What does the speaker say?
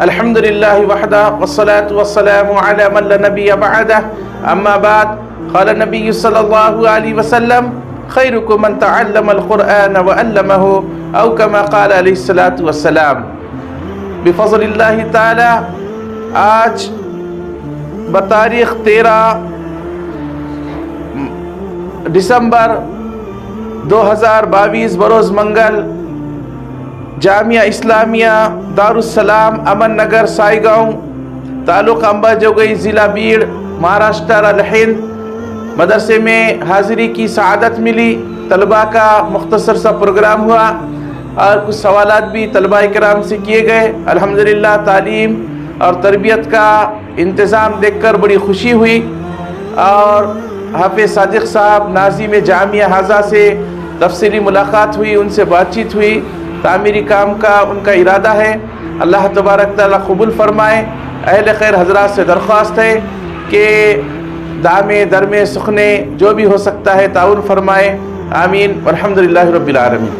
الحمد لله وحده والصلاة والسلام على من لا نبي بعده أما بعد قال النبي صلى الله عليه وسلم خيركم من تعلم القرآن وعلمه أو كما قال عليه الصلاة والسلام بفضل الله تعالی آج بتاریخ 13 دسمبر 2022 بروز منگل جامعہ اسلامیہ دارالسلام امن نگر سائی گاؤں تعلق امبا جوگئی ضلع بیڑ مہاراشٹر الہند مدرسے میں حاضری کی سعادت ملی. طلباء کا مختصر سا پروگرام ہوا اور کچھ سوالات بھی طلباء کرام سے کیے گئے. الحمدللہ تعلیم اور تربیت کا انتظام دیکھ کر بڑی خوشی ہوئی اور حافظ صادق صاحب ناظم جامعہ حاضہ سے تفصیلی ملاقات ہوئی, ان سے بات چیت ہوئی. تعمیری کام کا ان کا ارادہ ہے, اللہ تبارک تعالیٰ قبول فرمائے. اہل خیر حضرات سے درخواست ہے کہ دامے درمے سخنے جو بھی ہو سکتا ہے تعاون فرمائے. آمین والحمدللہ رب العالمین.